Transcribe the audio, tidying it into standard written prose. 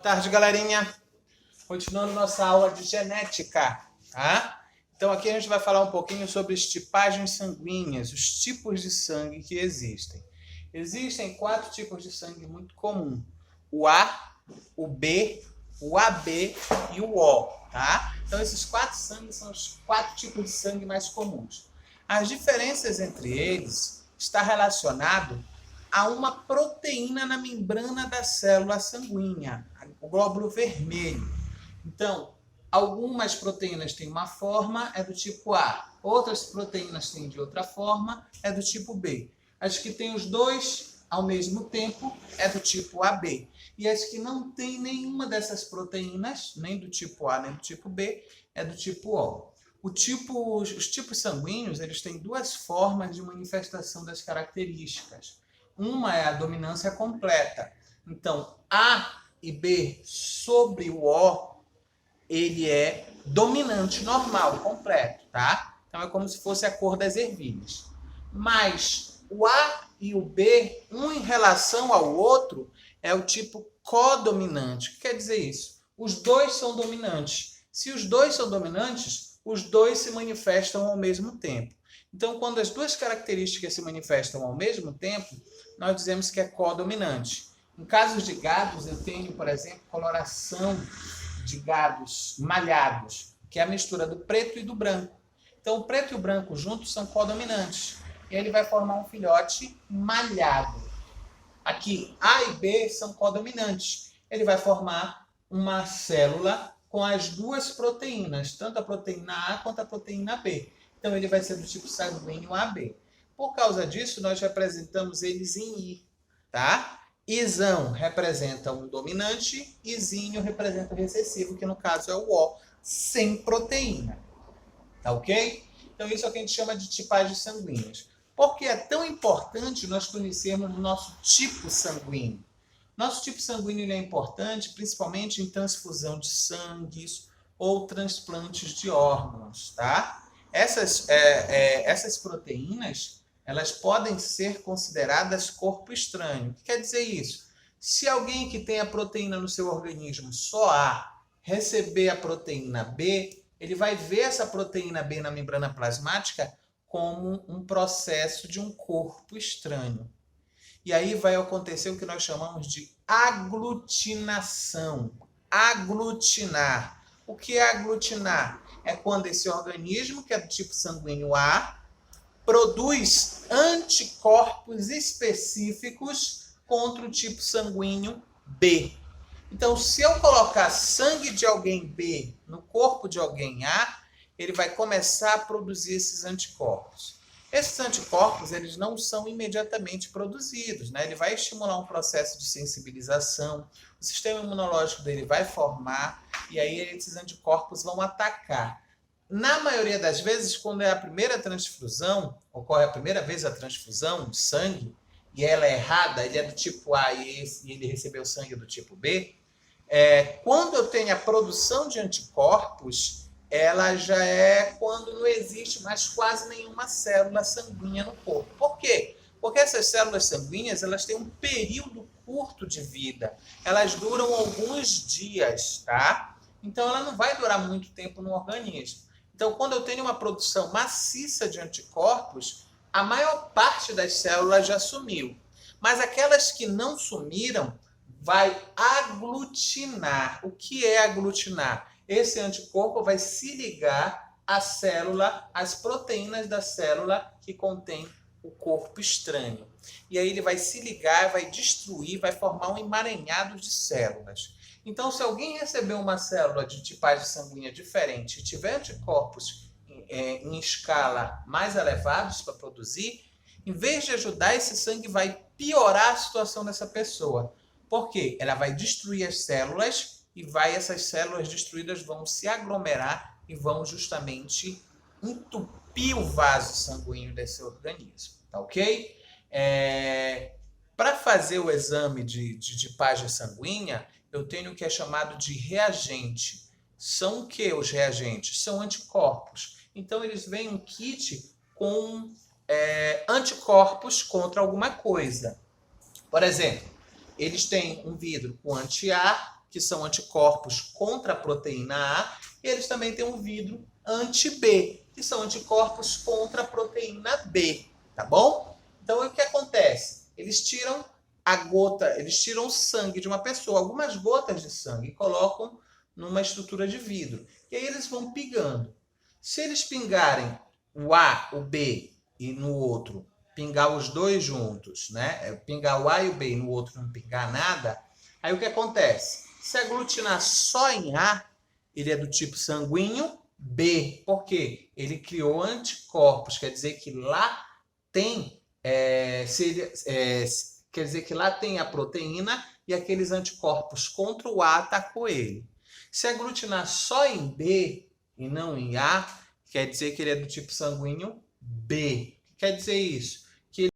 Tarde, galerinha. Continuando nossa aula de genética, tá? Então aqui a gente vai falar um pouquinho sobre as tipagens sanguíneas, os tipos de sangue que existem. Existem 4 tipos de sangue muito comuns: o A, o B, o AB e o O, tá? Então esses 4 sangues são os 4 tipos de sangue mais comuns. As diferenças entre eles estão relacionadas a uma proteína na membrana da célula sanguínea, o glóbulo vermelho. Então, algumas proteínas têm uma forma, é do tipo A. Outras proteínas têm de outra forma, é do tipo B. As que têm os dois ao mesmo tempo, é do tipo AB. E as que não têm nenhuma dessas proteínas, nem do tipo A, nem do tipo B, é do tipo O. Os tipos sanguíneos, eles têm 2 formas de manifestação das características. Uma é a dominância completa. Então, A e B sobre o O, ele é dominante normal, completo, tá? Então é como se fosse a cor das ervilhas. Mas o A e o B, um em relação ao outro, é o tipo codominante. O que quer dizer isso? Os dois são dominantes. Se os dois são dominantes, os dois se manifestam ao mesmo tempo. Então, quando as 2 características se manifestam ao mesmo tempo, nós dizemos que é codominante. Em casos de gados, eu tenho, por exemplo, coloração de gados malhados, que é a mistura do preto e do branco. Então, o preto e o branco juntos são codominantes. E ele vai formar um filhote malhado. Aqui, A e B são codominantes. Ele vai formar uma célula com as 2 proteínas, tanto a proteína A quanto a proteína B. Então, ele vai ser do tipo sanguíneo AB. Por causa disso, nós representamos eles em I, tá? Izão representa um dominante, Izinho representa o recessivo, que no caso é o O, sem proteína. Tá ok? Então, isso é o que a gente chama de tipagens sanguíneas. Por que é tão importante nós conhecermos o nosso tipo sanguíneo? Nosso tipo sanguíneo é importante, principalmente em transfusão de sangue ou transplantes de órgãos, tá? Essas proteínas, elas podem ser consideradas corpo estranho. O que quer dizer isso? Se alguém que tem a proteína no seu organismo só A receber a proteína B, ele vai ver essa proteína B na membrana plasmática como um processo de um corpo estranho. E aí vai acontecer o que nós chamamos de aglutinação. Aglutinar. O que é aglutinar? É quando esse organismo, que é do tipo sanguíneo A, produz anticorpos específicos contra o tipo sanguíneo B. Então, se eu colocar sangue de alguém B no corpo de alguém A, ele vai começar a produzir esses anticorpos. Esses anticorpos, eles não são imediatamente produzidos, né? Ele vai estimular um processo de sensibilização, o sistema imunológico dele vai formar, e aí esses anticorpos vão atacar. Na maioria das vezes, quando é a primeira transfusão, ocorre a primeira vez a transfusão de sangue, e ela é errada, ele é do tipo A e ele recebeu sangue do tipo B, quando eu tenho a produção de anticorpos, ela já é quando não existe mais quase nenhuma célula sanguínea no corpo. Por quê? Porque essas células sanguíneas, elas têm um período curto de vida. Elas duram alguns dias, tá? Então, ela não vai durar muito tempo no organismo. Então, quando eu tenho uma produção maciça de anticorpos, a maior parte das células já sumiu. Mas aquelas que não sumiram, vai aglutinar. O que é aglutinar? Esse anticorpo vai se ligar à célula, às proteínas da célula que contém o corpo estranho. E aí ele vai se ligar, vai destruir, vai formar um emaranhado de células. Então, se alguém receber uma célula de tipagem sanguínea diferente e tiver anticorpos em escala mais elevados para produzir, em vez de ajudar, esse sangue vai piorar a situação dessa pessoa. Por quê? Ela vai destruir as células e essas células destruídas vão se aglomerar e vão justamente entupir o vaso sanguíneo desse organismo. Tá ok? Para fazer o exame de tipagem sanguínea, eu tenho o que é chamado de reagente. São o que os reagentes? São anticorpos. Então, eles vêm um kit com anticorpos contra alguma coisa. Por exemplo, eles têm um vidro com anti-A que são anticorpos contra a proteína A, e eles também têm um vidro anti-B, que são anticorpos contra a proteína B, tá bom? Então, o que acontece? Eles tiram eles tiram o sangue de uma pessoa, algumas gotas de sangue, e colocam numa estrutura de vidro. E aí eles vão pingando. Se eles pingarem o A, o B e no outro, pingar os dois juntos, né? Pingar o A e o B e no outro não pingar nada, aí o que acontece? Se aglutinar só em A, ele é do tipo sanguíneo B. Por quê? Ele criou anticorpos, quer dizer que lá tem quer dizer que lá tem a proteína e aqueles anticorpos contra o A atacou ele. Se aglutinar só em B e não em A, quer dizer que ele é do tipo sanguíneo B. O que quer dizer isso?